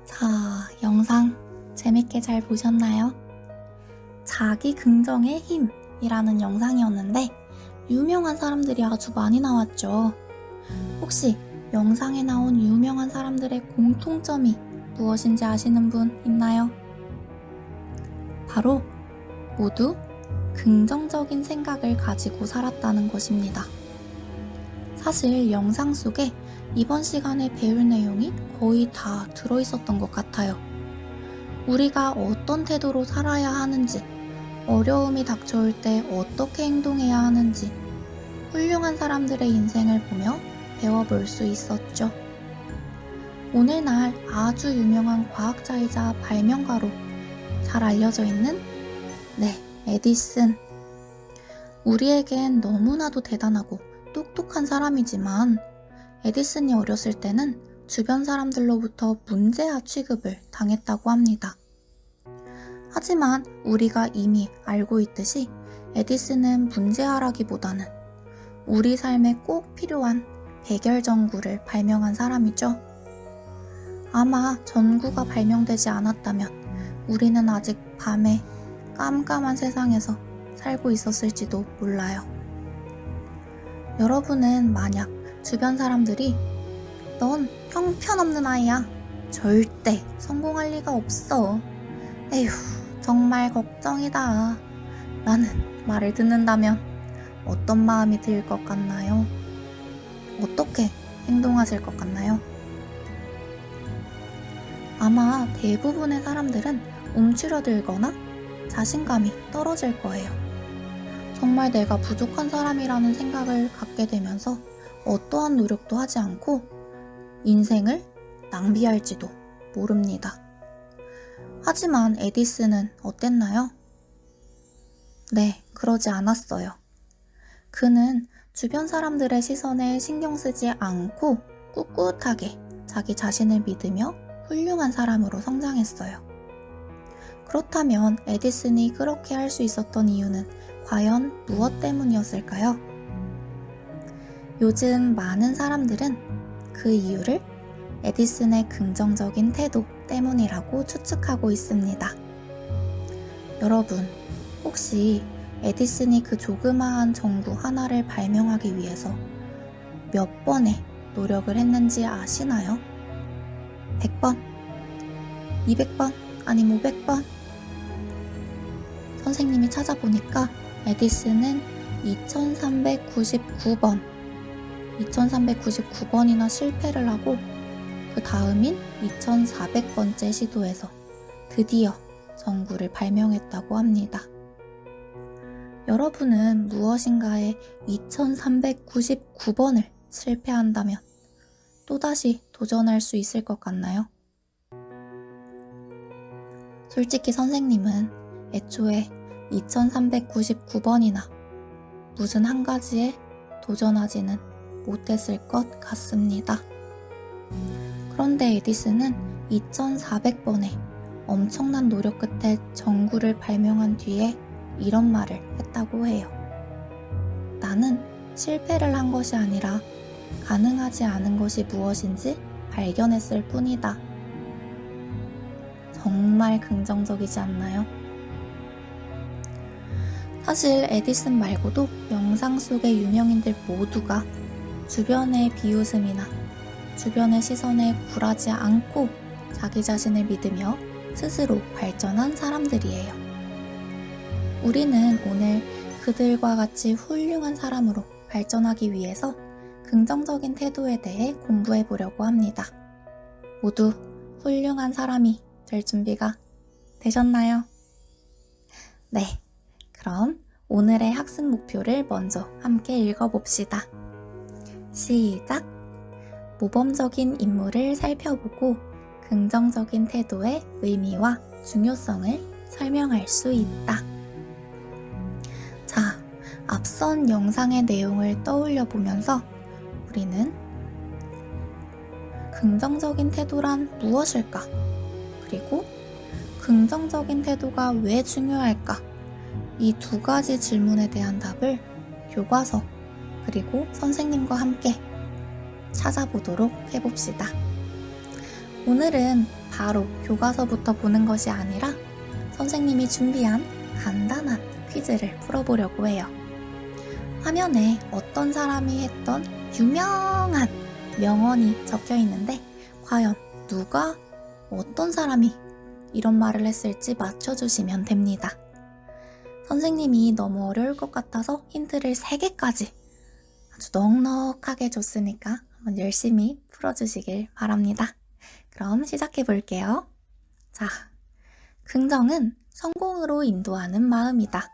자, 영상 재밌게 잘 보셨나요? 자기 긍정의 힘이라는 영상이었는데 유명한 사람들이 아주 많이 나왔죠. 혹시 영상에 나온 유명한 사람들의 공통점이 무엇인지 아시는 분 있나요? 바로 모두 긍정적인 생각을 가지고 살았다는 것입니다. 사실 영상 속에 이번 시간에 배울 내용이 거의 다 들어있었던 것 같아요. 우리가 어떤 태도로 살아야 하는지, 어려움이 닥쳐올 때 어떻게 행동해야 하는지, 훌륭한 사람들의 인생을 보며 배워볼 수 있었죠. 오늘날 아주 유명한 과학자이자 발명가로 잘 알려져 있는 에디슨. 우리에겐 너무나도 대단하고 똑똑한 사람이지만 에디슨이 어렸을 때는 주변 사람들로부터 문제아 취급을 당했다고 합니다. 하지만 우리가 이미 알고 있듯이 에디슨은 문제아라기보다는 우리 삶에 꼭 필요한 해결 전구를 발명한 사람이죠. 아마 전구가 발명되지 않았다면 우리는 아직 밤에 깜깜한 세상에서 살고 있었을지도 몰라요. 여러분은 만약 주변 사람들이 넌 형편없는 아이야. 절대 성공할 리가 없어. 에휴, 정말 걱정이다. 라는 말을 듣는다면 어떤 마음이 들 것 같나요? 어떻게 행동하실 것 같나요? 아마 대부분의 사람들은 움츠러들거나 자신감이 떨어질 거예요. 정말 내가 부족한 사람이라는 생각을 갖게 되면서 어떠한 노력도 하지 않고 인생을 낭비할지도 모릅니다. 하지만 에디슨은 어땠나요? 네, 그러지 않았어요. 그는 주변 사람들의 시선에 신경 쓰지 않고 꿋꿋하게 자기 자신을 믿으며 훌륭한 사람으로 성장했어요. 그렇다면 에디슨이 그렇게 할 수 있었던 이유는 과연 무엇 때문이었을까요? 요즘 많은 사람들은 그 이유를 에디슨의 긍정적인 태도 때문이라고 추측하고 있습니다. 여러분, 혹시 에디슨이 그 조그마한 전구 하나를 발명하기 위해서 몇 번의 노력을 했는지 아시나요? 100번? 200번? 아니면 500번? 선생님이 찾아보니까 에디슨은 2399번이나 실패를 하고 그 다음인 2400번째 시도에서 드디어 전구를 발명했다고 합니다. 여러분은 무엇인가에 2399번을 실패한다면 또다시 도전할 수 있을 것 같나요? 솔직히 선생님은 애초에 2399번이나 무슨 한 가지에 도전하지는 못했을 것 같습니다. 그런데 에디슨은 2400번의 엄청난 노력 끝에 전구를 발명한 뒤에 이런 말을 했다고 해요. 나는 실패를 한 것이 아니라 가능하지 않은 것이 무엇인지 발견했을 뿐이다. 정말 긍정적이지 않나요? 사실 에디슨 말고도 영상 속의 유명인들 모두가 주변의 비웃음이나 주변의 시선에 굴하지 않고 자기 자신을 믿으며 스스로 발전한 사람들이에요. 우리는 오늘 그들과 같이 훌륭한 사람으로 발전하기 위해서 긍정적인 태도에 대해 공부해 보려고 합니다. 모두 훌륭한 사람이 될 준비가 되셨나요? 네, 그럼 오늘의 학습 목표를 먼저 함께 읽어봅시다. 시작! 모범적인 인물을 살펴보고 긍정적인 태도의 의미와 중요성을 설명할 수 있다. 자, 앞선 영상의 내용을 떠올려 보면서 우리는 긍정적인 태도란 무엇일까? 그리고 긍정적인 태도가 왜 중요할까? 이 두 가지 질문에 대한 답을 교과서 그리고 선생님과 함께 찾아보도록 해봅시다. 오늘은 바로 교과서부터 보는 것이 아니라 선생님이 준비한 간단한 퀴즈를 풀어보려고 해요. 화면에 어떤 사람이 했던 유명한 명언이 적혀 있는데 과연 누가 어떤 사람이 이런 말을 했을지 맞춰주시면 됩니다. 선생님이 너무 어려울 것 같아서 힌트를 3개까지 아주 넉넉하게 줬으니까 한번 열심히 풀어주시길 바랍니다. 그럼 시작해 볼게요. 자, 긍정은 성공으로 인도하는 마음이다.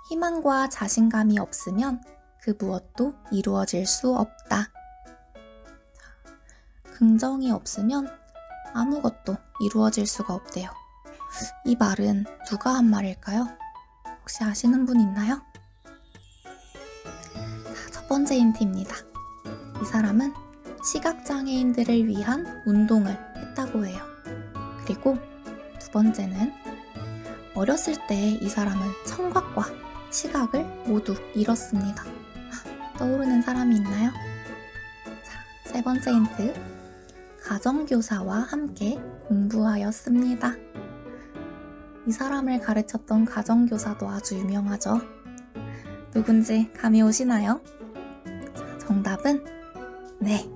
희망과 자신감이 없으면 그 무엇도 이루어질 수 없다. 긍정이 없으면 아무것도 이루어질 수가 없대요. 이 말은 누가 한 말일까요? 혹시 아시는 분 있나요? 자, 첫 번째 힌트입니다. 이 사람은 시각장애인들을 위한 운동을 했다고 해요. 그리고 두 번째는 어렸을 때 이 사람은 청각과 시각을 모두 잃었습니다. 떠오르는 사람이 있나요? 자, 세 번째 힌트. 가정교사와 함께 공부하였습니다. 이 사람을 가르쳤던 가정교사도 아주 유명하죠. 누군지 감이 오시나요? 자, 정답은 네,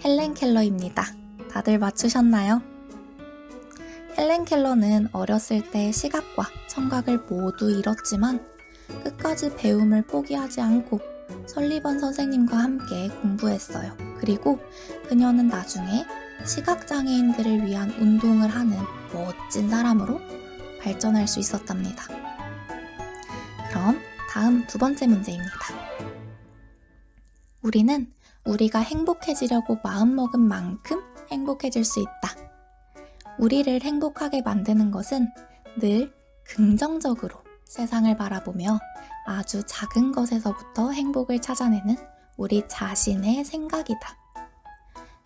헬렌 켈러입니다. 다들 맞추셨나요? 헬렌 켈러는 어렸을 때 시각과 청각을 모두 잃었지만 끝까지 배움을 포기하지 않고 설리번 선생님과 함께 공부했어요. 그리고 그녀는 나중에 시각장애인들을 위한 운동을 하는 멋진 사람으로 발전할 수 있었답니다. 그럼 다음 두 번째 문제입니다. 우리는 우리가 행복해지려고 마음먹은 만큼 행복해질 수 있다. 우리를 행복하게 만드는 것은 늘 긍정적으로 세상을 바라보며 아주 작은 것에서부터 행복을 찾아내는 우리 자신의 생각이다.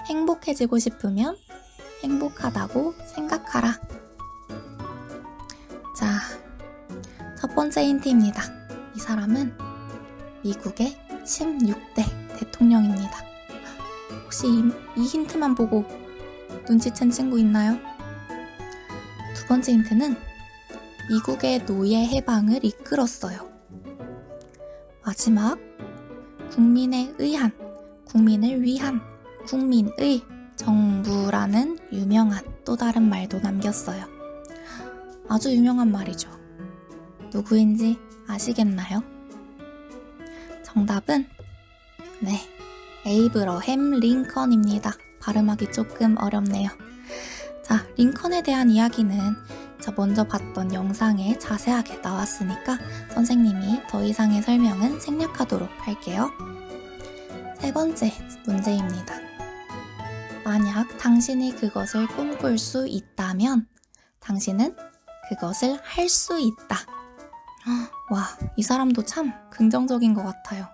행복해지고 싶으면 행복하다고 생각하라. 자, 첫 번째 힌트입니다. 이 사람은 미국의 16대 대통령입니다. 혹시 이 힌트만 보고 눈치챈 친구 있나요? 두 번째 힌트는 미국의 노예 해방을 이끌었어요. 마지막, 국민에 의한, 국민을 위한, 국민의 정부라는 유명한 또 다른 말도 남겼어요. 아주 유명한 말이죠. 누구인지 아시겠나요? 정답은 네, 에이브러햄 링컨입니다. 발음하기 조금 어렵네요. 자, 링컨에 대한 이야기는 먼저 봤던 영상에 자세하게 나왔으니까 선생님이 더 이상의 설명은 생략하도록 할게요. 세 번째 문제입니다. 만약 당신이 그것을 꿈꿀 수 있다면 당신은 그것을 할 수 있다. 와, 이 사람도 참 긍정적인 것 같아요.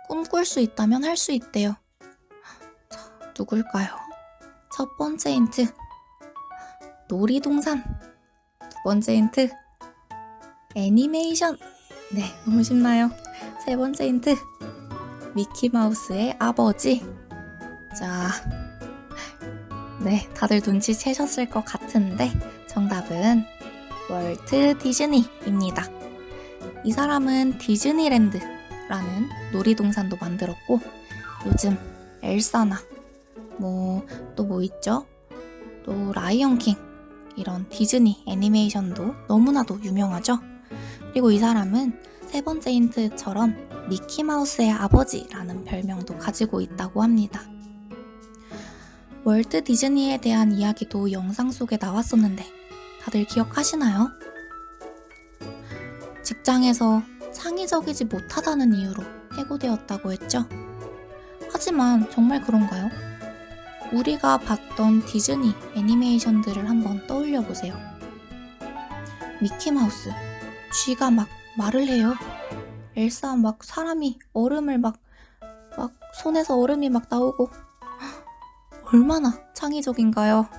꿈꿀 수 있다면 할 수 있대요. 자, 누굴까요? 첫 번째 힌트, 놀이동산. 두 번째 힌트, 애니메이션. 네, 너무 쉽나요? 세 번째 힌트, 미키마우스의 아버지. 자, 네, 다들 눈치채셨을 것 같은데 정답은 월트 디즈니입니다. 이 사람은 디즈니랜드라는 놀이동산도 만들었고 요즘 엘사나 또 있죠? 또 라이언킹 이런 디즈니 애니메이션도 너무나도 유명하죠? 그리고 이 사람은 세 번째 힌트처럼 미키마우스의 아버지라는 별명도 가지고 있다고 합니다. 월트 디즈니에 대한 이야기도 영상 속에 나왔었는데 다들 기억하시나요? 직장에서 창의적이지 못하다는 이유로 해고되었다고 했죠? 하지만 정말 그런가요? 우리가 봤던 디즈니 애니메이션들을 한번 떠올려 보세요. 미키마우스, 쥐가 막 말을 해요. 엘사 막 사람이 얼음을 막 손에서 얼음이 막 나오고 얼마나 창의적인가요?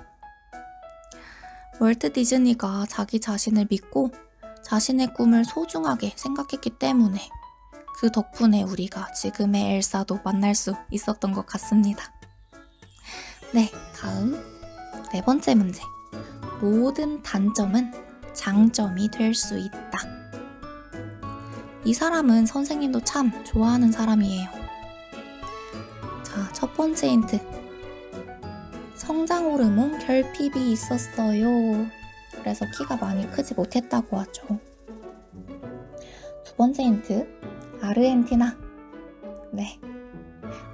월트 디즈니가 자기 자신을 믿고 자신의 꿈을 소중하게 생각했기 때문에 그 덕분에 우리가 지금의 엘사도 만날 수 있었던 것 같습니다. 네, 다음 네 번째 문제. 모든 단점은 장점이 될 수 있다. 이 사람은 선생님도 참 좋아하는 사람이에요. 자, 첫 번째 힌트. 성장 호르몬 결핍이 있었어요. 그래서 키가 많이 크지 못했다고 하죠. 두 번째 힌트. 아르헨티나. 네.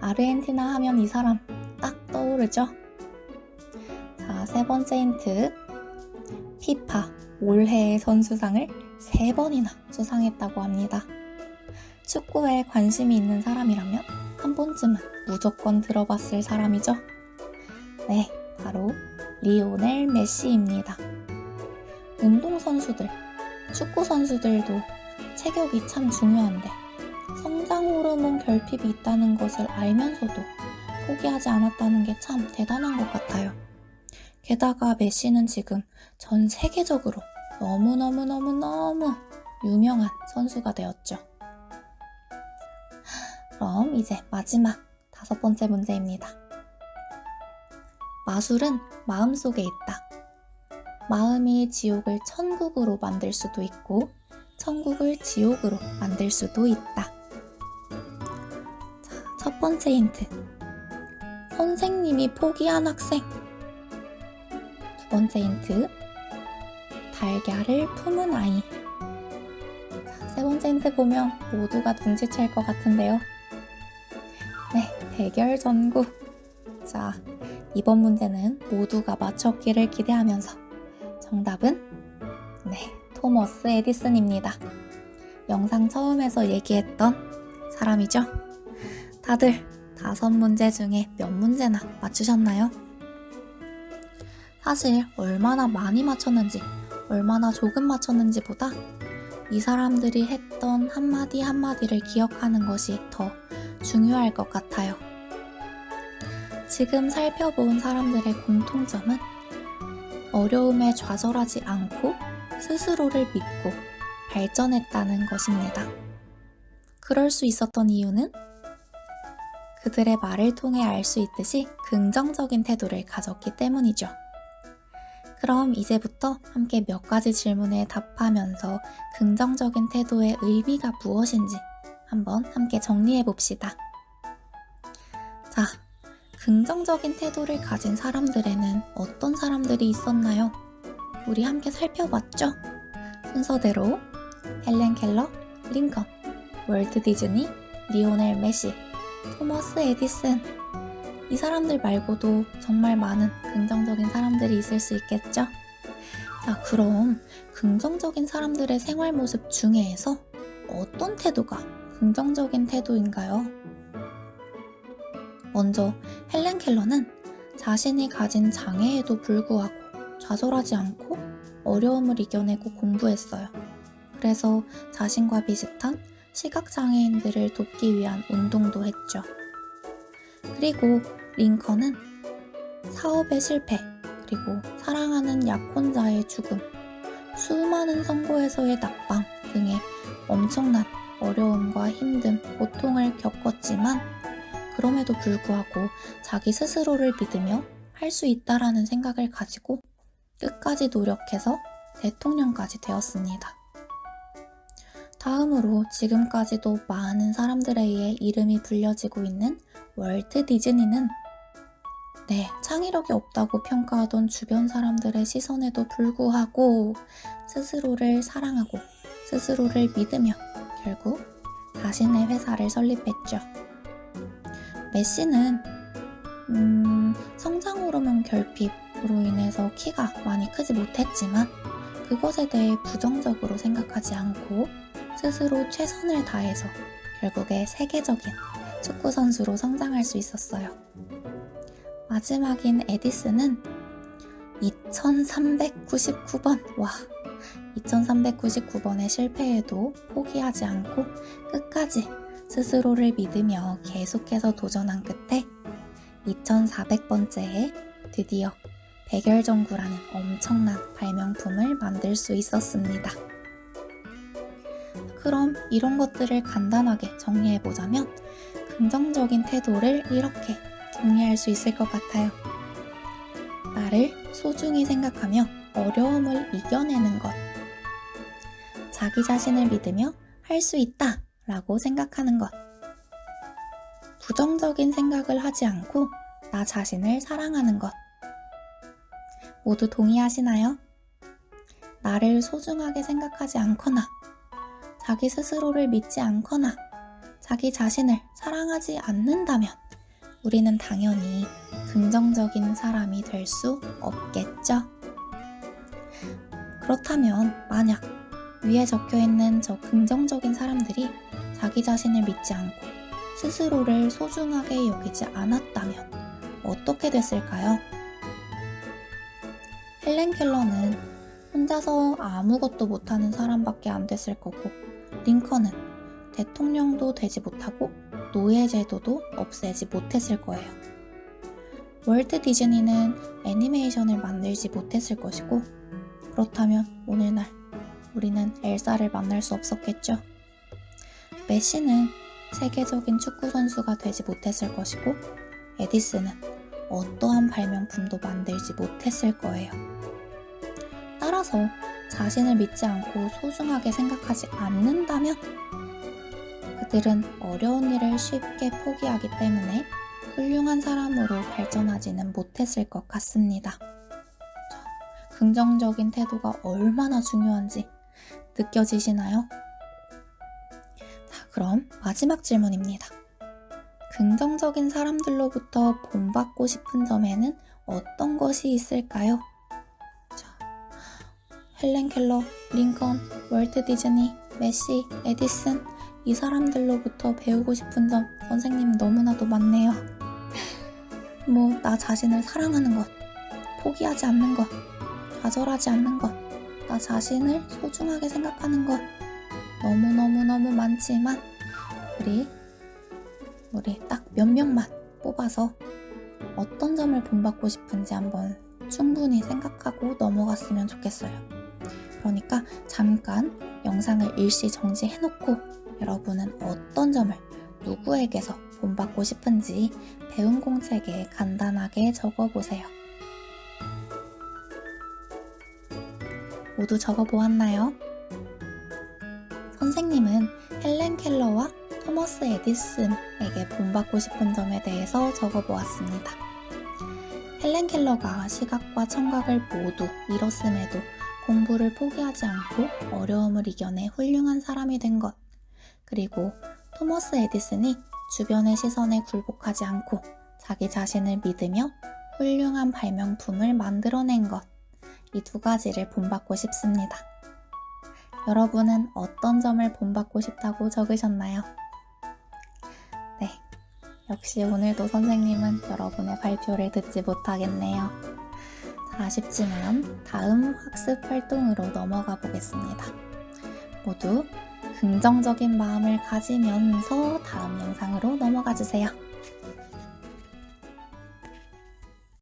아르헨티나 하면 이 사람 딱 떠오르죠? 자, 세 번째 힌트. 피파 올해의 선수상을 3번이나 수상했다고 합니다. 축구에 관심이 있는 사람이라면 한 번쯤은 무조건 들어봤을 사람이죠. 네, 바로 리오넬 메시입니다. 운동선수들, 축구선수들도 체격이 참 중요한데 성장 호르몬 결핍이 있다는 것을 알면서도 포기하지 않았다는 게 참 대단한 것 같아요. 게다가 메시는 지금 전 세계적으로 너무너무 유명한 선수가 되었죠. 그럼 이제 마지막 5번째 문제입니다. 마술은 마음속에 있다. 마음이 지옥을 천국으로 만들 수도 있고 천국을 지옥으로 만들 수도 있다. 자, 첫 번째 힌트. 선생님이 포기한 학생. 두 번째 힌트. 달걀을 품은 아이. 자, 세 번째 힌트 보면 모두가 눈치챌 것 같은데요. 네, 대결 전국. 자, 이번 문제는 모두가 맞췄기를 기대하면서 정답은 토머스 에디슨입니다. 영상 처음에서 얘기했던 사람이죠. 다들 5문제 중에 몇 문제나 맞추셨나요? 사실 얼마나 많이 맞췄는지 얼마나 조금 맞췄는지보다 이 사람들이 했던 한마디 한마디를 기억하는 것이 더 중요할 것 같아요. 지금 살펴본 사람들의 공통점은 어려움에 좌절하지 않고 스스로를 믿고 발전했다는 것입니다. 그럴 수 있었던 이유는 그들의 말을 통해 알 수 있듯이 긍정적인 태도를 가졌기 때문이죠. 그럼 이제부터 함께 몇 가지 질문에 답하면서 긍정적인 태도의 의미가 무엇인지 한번 함께 정리해 봅시다. 자, 긍정적인 태도를 가진 사람들에는 어떤 사람들이 있었나요? 우리 함께 살펴봤죠? 순서대로 헬렌 켈러, 링컨, 월트 디즈니, 리오넬 메시, 토머스 에디슨. 이 사람들 말고도 정말 많은 긍정적인 사람들이 있을 수 있겠죠? 자, 그럼 긍정적인 사람들의 생활 모습 중에서 어떤 태도가 긍정적인 태도인가요? 먼저 헬렌 켈러는 자신이 가진 장애에도 불구하고 좌절하지 않고 어려움을 이겨내고 공부했어요. 그래서 자신과 비슷한 시각장애인들을 돕기 위한 운동도 했죠. 그리고 링컨은 사업의 실패, 그리고 사랑하는 약혼자의 죽음, 수많은 선거에서의 낙방 등의 엄청난 어려움과 힘듦, 고통을 겪었지만 그럼에도 불구하고 자기 스스로를 믿으며 할 수 있다라는 생각을 가지고 끝까지 노력해서 대통령까지 되었습니다. 다음으로 지금까지도 많은 사람들에 의해 이름이 불려지고 있는 월트 디즈니는 창의력이 없다고 평가하던 주변 사람들의 시선에도 불구하고 스스로를 사랑하고 스스로를 믿으며 결국 자신의 회사를 설립했죠. 메시는 성장 호르몬 결핍으로 인해서 키가 많이 크지 못했지만 그것에 대해 부정적으로 생각하지 않고 스스로 최선을 다해서 결국에 세계적인 축구 선수로 성장할 수 있었어요. 마지막인 에디슨은 2399번 2399번의 실패에도 포기하지 않고 끝까지 스스로를 믿으며 계속해서 도전한 끝에 2400번째에 드디어 백열전구라는 엄청난 발명품을 만들 수 있었습니다. 그럼 이런 것들을 간단하게 정리해보자면 긍정적인 태도를 이렇게 정리할 수 있을 것 같아요. 나를 소중히 생각하며 어려움을 이겨내는 것. 자기 자신을 믿으며 할 수 있다 라고 생각하는 것. 부정적인 생각을 하지 않고 나 자신을 사랑하는 것. 모두 동의하시나요? 나를 소중하게 생각하지 않거나, 자기 스스로를 믿지 않거나, 자기 자신을 사랑하지 않는다면 우리는 당연히 긍정적인 사람이 될 수 없겠죠? 그렇다면 만약 위에 적혀있는 저 긍정적인 사람들이 자기 자신을 믿지 않고 스스로를 소중하게 여기지 않았다면 어떻게 됐을까요? 헬렌 켈러는 혼자서 아무것도 못하는 사람밖에 안 됐을 거고, 링컨은 대통령도 되지 못하고 노예제도도 없애지 못했을 거예요. 월트 디즈니는 애니메이션을 만들지 못했을 것이고, 그렇다면 오늘날 우리는 엘사를 만날 수 없었겠죠. 메시는 세계적인 축구 선수가 되지 못했을 것이고, 에디슨은 어떠한 발명품도 만들지 못했을 거예요. 따라서 자신을 믿지 않고 소중하게 생각하지 않는다면 그들은 어려운 일을 쉽게 포기하기 때문에 훌륭한 사람으로 발전하지는 못했을 것 같습니다. 긍정적인 태도가 얼마나 중요한지 느껴지시나요? 자, 그럼 마지막 질문입니다. 긍정적인 사람들로부터 본받고 싶은 점에는 어떤 것이 있을까요? 자, 헬렌 켈러, 링컨, 월트 디즈니, 메시, 에디슨, 이 사람들로부터 배우고 싶은 점 선생님 너무나도 많네요. 나 자신을 사랑하는 것, 포기하지 않는 것, 좌절하지 않는 것, 나 자신을 소중하게 생각하는 것, 너무너무너무 많지만 우리 딱 몇 명만 뽑아서 어떤 점을 본받고 싶은지 한번 충분히 생각하고 넘어갔으면 좋겠어요. 그러니까 잠깐 영상을 일시 정지해놓고 여러분은 어떤 점을 누구에게서 본받고 싶은지 배운 공책에 간단하게 적어보세요. 모두 적어보았나요? 선생님은 헬렌 켈러와 토머스 에디슨에게 본받고 싶은 점에 대해서 적어보았습니다. 헬렌 켈러가 시각과 청각을 모두 잃었음에도 공부를 포기하지 않고 어려움을 이겨내 훌륭한 사람이 된 것, 그리고 토머스 에디슨이 주변의 시선에 굴복하지 않고 자기 자신을 믿으며 훌륭한 발명품을 만들어낸 것, 이 두 가지를 본받고 싶습니다. 여러분은 어떤 점을 본받고 싶다고 적으셨나요? 네, 역시 오늘도 선생님은 여러분의 발표를 듣지 못하겠네요. 자, 아쉽지만 다음 학습 활동으로 넘어가 보겠습니다. 모두 긍정적인 마음을 가지면서 다음 영상으로 넘어가 주세요.